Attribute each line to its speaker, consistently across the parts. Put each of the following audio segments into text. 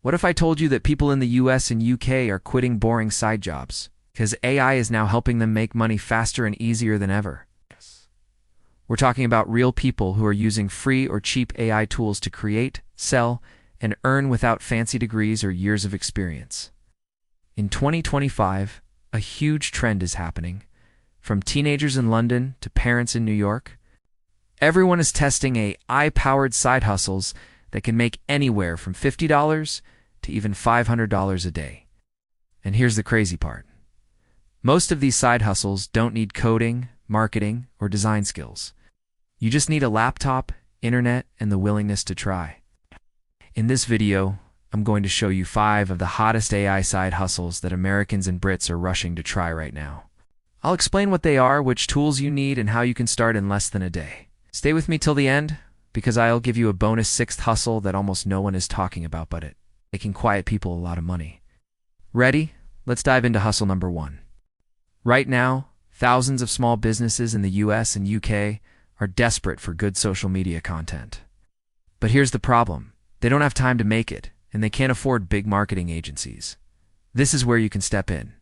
Speaker 1: What if I told you that people in the US and UK are quitting boring side jobs because AI is now helping them make money faster and easier than ever? Yes. We're talking about real people who are using free or cheap AI tools to create, sell, and earn without fancy degrees or years of experience. In 2025, a huge trend is happening. From teenagers in London to parents in New York, everyone is testing AI-powered side hustles that can make anywhere from $50 to even $500 a day. And here's the crazy part. Most of these side hustles don't need coding, marketing, or design skills. You just need a laptop, internet, and the willingness to try. In this video, I'm going to show you 5 of the hottest AI side hustles that Americans and Brits are rushing to try right now. I'll explain what they are, which tools you need, and how you can start in less than a day. Stay with me till the end, because I'll give you a bonus 6th hustle that almost no one is talking about, but it can quiet people a lot of money. Ready? Let's dive into hustle number 1. Right now, thousands of small businesses in the US and UK are desperate for good social media content. But here's the problem. They don't have time to make it, and they can't afford big marketing agencies. This is where you can step in.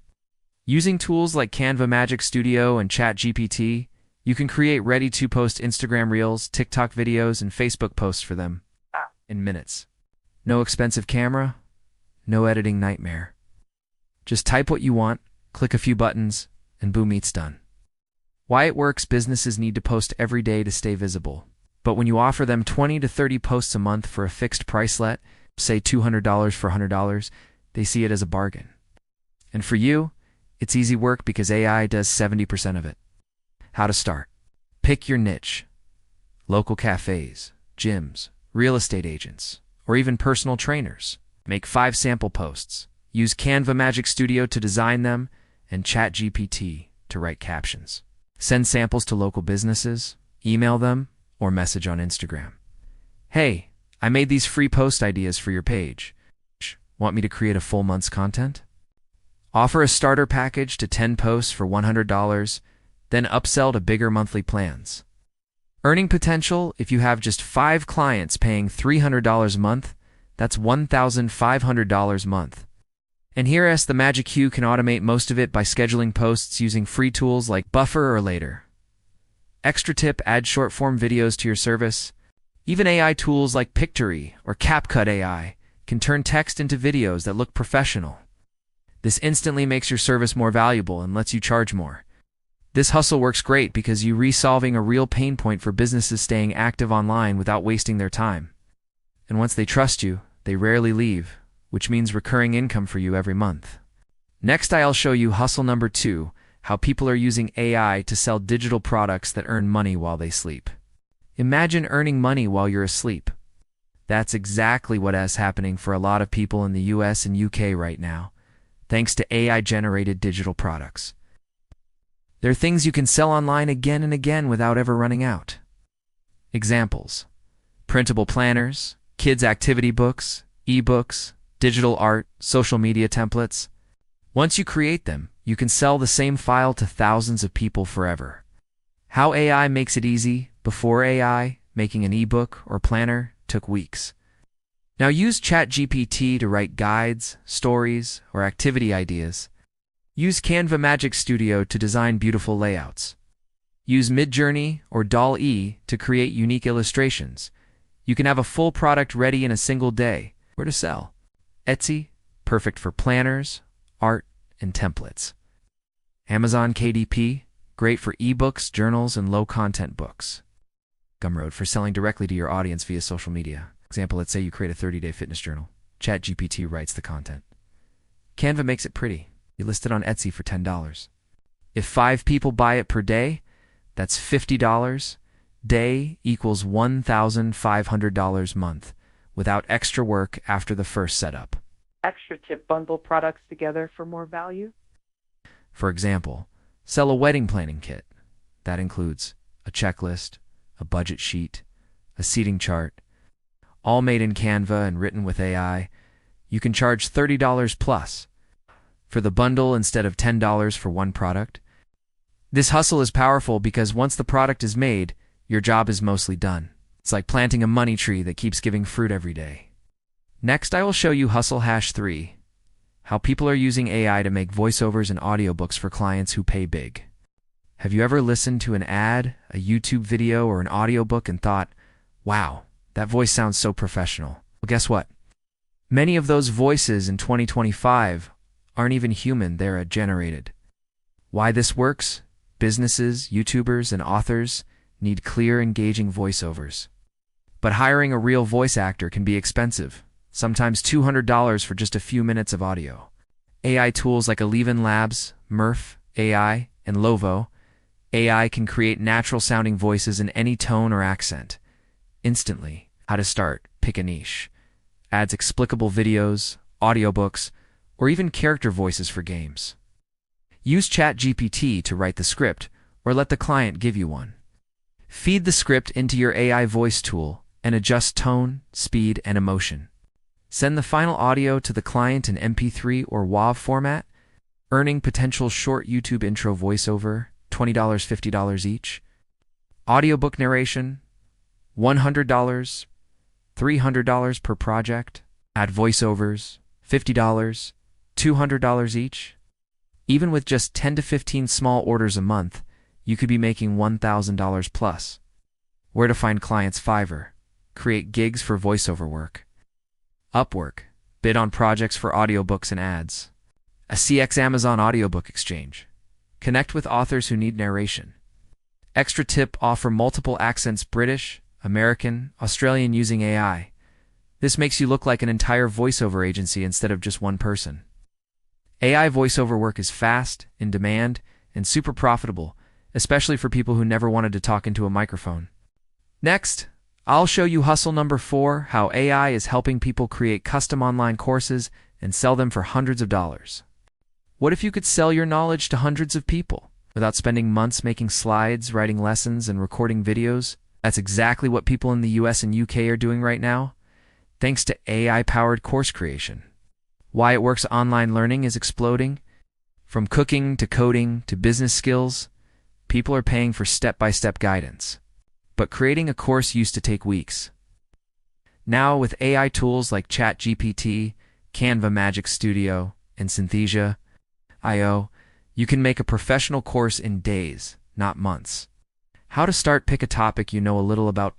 Speaker 1: Using tools like Canva Magic Studio and ChatGPT, you can create ready-to-post Instagram Reels, TikTok videos, and Facebook posts for them in minutes. No expensive camera, no editing nightmare. Just type what you want, click a few buttons, and boom, it's done. Why it works: businesses need to post every day to stay visible. But when you offer them 20 to 30 posts a month for a fixed price, say $200 for $100, they see it as a bargain. And for you, it's easy work because AI does 70% of it. How to start? Pick your niche. Local cafes, gyms, real estate agents, or even personal trainers. Make 5 sample posts. Use Canva Magic Studio to design them and ChatGPT to write captions. Send samples to local businesses, email them, or message on Instagram. Hey, I made these free post ideas for your page. Want me to create a full month's content? Offer a starter package to 10 posts for $100, then upsell to bigger monthly plans. Earning potential: if you have just 5 clients paying $300 a month, that's $1,500 a month. And here's the magic: you can automate most of it by scheduling posts using free tools like Buffer or Later. Extra tip: add short-form videos to your service. Even AI tools like Pictory or CapCut AI can turn text into videos that look professional. This instantly makes your service more valuable and lets you charge more. This hustle works great because you're resolving a real pain point for businesses staying active online without wasting their time. And once they trust you, they rarely leave, which means recurring income for you every month. Next, I'll show you hustle number 2, how people are using AI to sell digital products that earn money while they sleep. Imagine earning money while you're asleep. That's exactly what is happening for a lot of people in the US and UK right now, thanks to AI-generated digital products. They're things you can sell online again and again without ever running out. Examples: printable planners, kids' activity books, ebooks, digital art, social media templates. Once you create them, you can sell the same file to thousands of people forever. How AI makes it easy: before AI, making an ebook or planner took weeks. Now use ChatGPT to write guides, stories, or activity ideas. Use Canva Magic Studio to design beautiful layouts. Use Midjourney or DALL-E to create unique illustrations. You can have a full product ready in a single day. Where to sell? Etsy, perfect for planners, art, and templates. Amazon KDP, great for ebooks, journals, and low-content books. Gumroad for selling directly to your audience via social media. Example, let's say you create a 30-day fitness journal. ChatGPT writes the content. Canva makes it pretty. You list it on Etsy for $10. If 5 people buy it per day, that's $50. Day equals $1,500 month, without extra work after the first setup.
Speaker 2: Extra tip: bundle products together for more value.
Speaker 1: For example, sell a wedding planning kit. That includes a checklist, a budget sheet, a seating chart, all made in Canva and written with AI. You can charge $30 plus for the bundle instead of $10 for one product. This hustle is powerful because once the product is made, your job is mostly done. It's like planting a money tree that keeps giving fruit every day. Next, I will show you Hustle Hash 3, how people are using AI to make voiceovers and audiobooks for clients who pay big. Have you ever listened to an ad, a YouTube video, or an audiobook and thought, wow, that voice sounds so professional? Well, guess what? Many of those voices in 2025 aren't even human, they're generated. Why this works? Businesses, YouTubers, and authors need clear, engaging voiceovers. But hiring a real voice actor can be expensive, sometimes $200 for just a few minutes of audio. AI tools like Eleven Labs, Murph AI, and Lovo AI can create natural-sounding voices in any tone or accent. Instantly. How to start? Pick a niche. Adds explicable videos, audiobooks, or even character voices for games. Use ChatGPT to write the script, or let the client give you one. Feed the script into your AI voice tool and adjust tone, speed, and emotion. Send the final audio to the client in MP3 or WAV format, earning potential short YouTube intro voiceover, $20, $50 each. Audiobook narration, $100, $300 per project. Add voiceovers, $50, $200 each. Even with just 10 to 15 small orders a month, you could be making $1,000 plus. Where to find clients? Fiverr. Create gigs for voiceover work. Upwork. Bid on projects for audiobooks and ads. A CX Amazon audiobook exchange. Connect with authors who need narration. Extra tip: offer multiple accents: British, American, Australian using AI. This makes you look like an entire voiceover agency instead of just one person. AI voiceover work is fast, in demand, and super profitable, especially for people who never wanted to talk into a microphone. Next, I'll show you hustle number 4, how AI is helping people create custom online courses and sell them for hundreds of dollars. What if you could sell your knowledge to hundreds of people without spending months making slides, writing lessons, and recording videos? That's exactly what people in the US and UK are doing right now, thanks to AI-powered course creation. Why it works: online learning is exploding. From cooking to coding to business skills, people are paying for step-by-step guidance. But creating a course used to take weeks. Now, with AI tools like ChatGPT, Canva Magic Studio, and Synthesia.io, you can make a professional course in days, not months. How to start? Pick a topic you know a little about.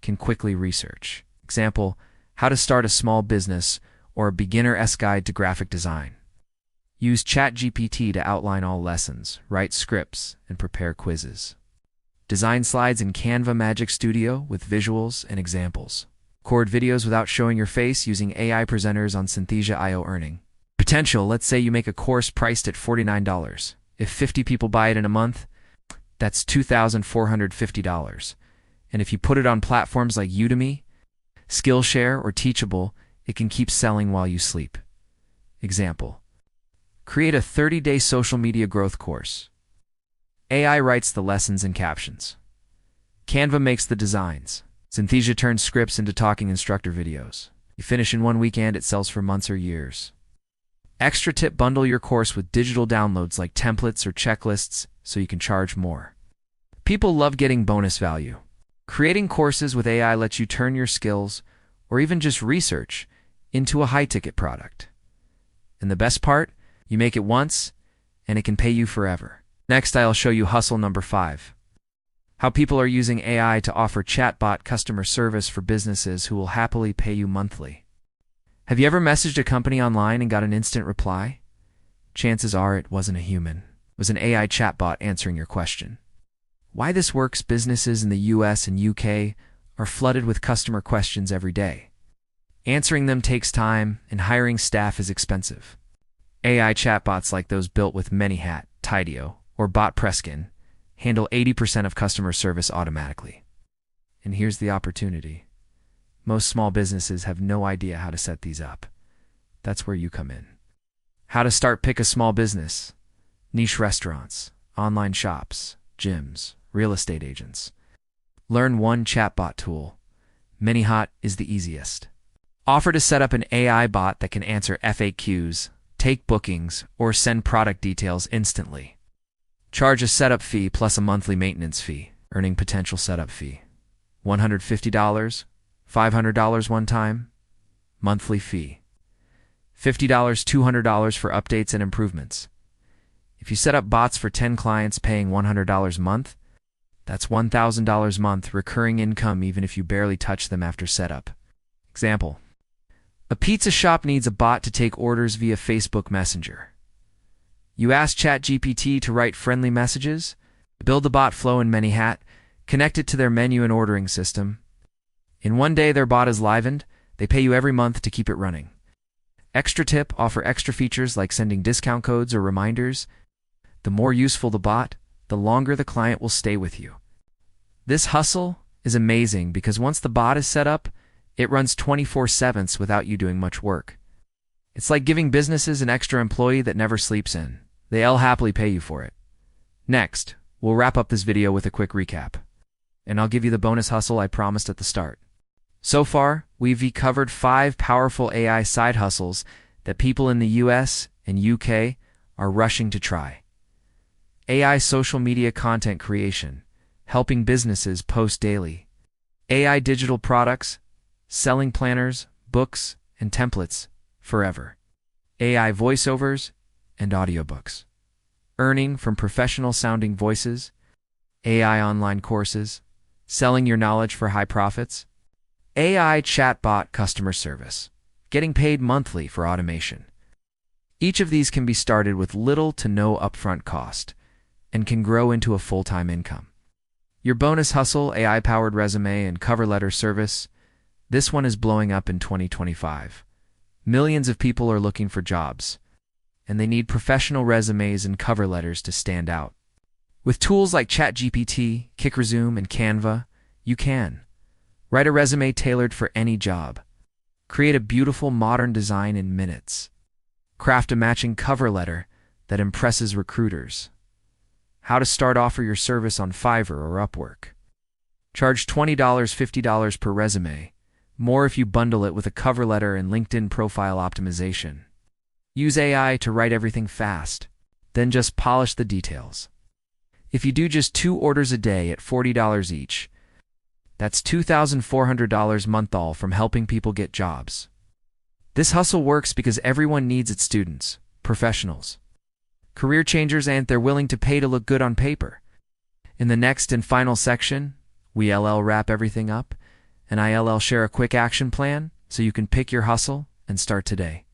Speaker 1: Can quickly research. Example: how to start a small business, or a beginner's guide to graphic design. Use ChatGPT to outline all lessons, write scripts, and prepare quizzes. Design slides in Canva Magic Studio with visuals and examples. Record videos without showing your face using AI presenters on Synthesia.io. Earning potential: let's say you make a course priced at $49. If 50 people buy it in a month, that's $2,450. And if you put it on platforms like Udemy, Skillshare, or Teachable, it can keep selling while you sleep. Example: create a 30-day social media growth course. AI writes the lessons and captions. Canva makes the designs. Synthesia turns scripts into talking instructor videos. You finish in one weekend, it sells for months or years. Extra tip: bundle your course with digital downloads like templates or checklists so you can charge more. People love getting bonus value. Creating courses with AI lets you turn your skills, or even just research, into a high-ticket product. And the best part? You make it once, and it can pay you forever. Next, I'll show you hustle number 5. How people are using AI to offer chatbot customer service for businesses who will happily pay you monthly. Have you ever messaged a company online and got an instant reply? Chances are it wasn't a human. It was an AI chatbot answering your question. Why this works: businesses in the US and UK are flooded with customer questions every day. Answering them takes time, and hiring staff is expensive. AI chatbots like those built with ManyHat, Tideo, or BotPreskin handle 80% of customer service automatically. And here's the opportunity. Most small businesses have no idea how to set these up. That's where you come in. How to start? Pick a small business. Niche restaurants, online shops, gyms, real estate agents. Learn one chatbot tool. ManyHat is the easiest. Offer to set up an AI bot that can answer FAQs, take bookings, or send product details instantly. Charge a setup fee plus a monthly maintenance fee. Earning potential: setup fee $150, $500 one time, monthly fee. $50, $200 for updates and improvements. If you set up bots for 10 clients paying $100 a month, that's $1,000 a month recurring income even if you barely touch them after setup. Example: a pizza shop needs a bot to take orders via Facebook Messenger. You ask ChatGPT to write friendly messages, build the bot flow in ManyHat, connect it to their menu and ordering system. In one day, their bot is livened. They pay you every month to keep it running. Extra tip: offer extra features like sending discount codes or reminders. The more useful the bot, the longer the client will stay with you. This hustle is amazing because once the bot is set up, it runs 24/7 without you doing much work. It's like giving businesses an extra employee that never sleeps in. They'll happily pay you for it. Next, we'll wrap up this video with a quick recap. And I'll give you the bonus hustle I promised at the start. So far, we've covered 5 powerful AI side hustles that people in the US and UK are rushing to try. AI social media content creation, helping businesses post daily. AI digital products, selling planners, books, and templates forever. AI voiceovers and audiobooks, earning from professional sounding voices. AI online courses, selling your knowledge for high profits. AI chatbot customer service, getting paid monthly for automation. Each of these can be started with little to no upfront cost and can grow into a full-time income. Your bonus hustle, AI-powered resume and cover letter service. This one is blowing up in 2025. Millions of people are looking for jobs, and they need professional resumes and cover letters to stand out. With tools like ChatGPT, KickResume, and Canva, you can write a resume tailored for any job, create a beautiful modern design in minutes, craft a matching cover letter that impresses recruiters. How to start: offer your service on Fiverr or Upwork. Charge $20, $50 per resume, more if you bundle it with a cover letter and LinkedIn profile optimization. Use AI to write everything fast, then just polish the details. If you do just 2 orders a day at $40 each, that's $2,400 month all from helping people get jobs. This hustle works because everyone needs it: students, professionals, career changers, and they're willing to pay to look good on paper. In the next and final section, we wrap everything up, and I'll share a quick action plan so you can pick your hustle and start today.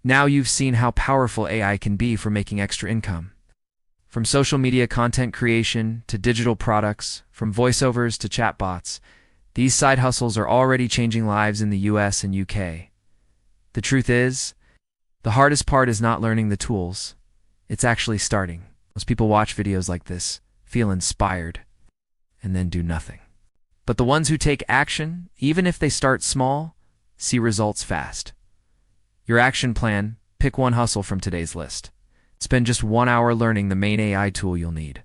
Speaker 1: Now you've seen how powerful AI can be for making extra income. From social media content creation to digital products, from voiceovers to chatbots, these side hustles are already changing lives in the US and UK. The truth is, the hardest part is not learning the tools. It's actually starting. Most people watch videos like this, feel inspired, and then do nothing. But the ones who take action, even if they start small, see results fast. Your action plan: pick one hustle from today's list. Spend just 1 hour learning the main AI tool you'll need.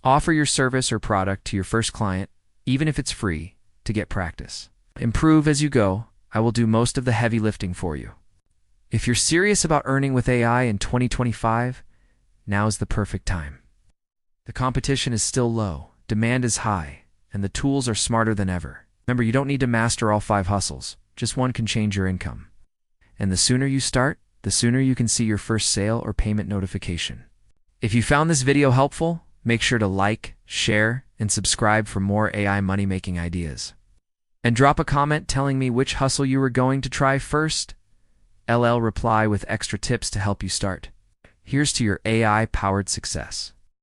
Speaker 1: Offer your service or product to your first client, even if it's free, to get practice. Improve as you go. I will do most of the heavy lifting for you. If you're serious about earning with AI in 2025, now is the perfect time. The competition is still low, demand is high, and the tools are smarter than ever. Remember, you don't need to master all 5 hustles. Just one can change your income. And the sooner you start, the sooner you can see your first sale or payment notification. If you found this video helpful, make sure to like, share, and subscribe for more AI money-making ideas. And drop a comment telling me which hustle you were going to try first. I'll reply with extra tips to help you start. Here's to your AI-powered success.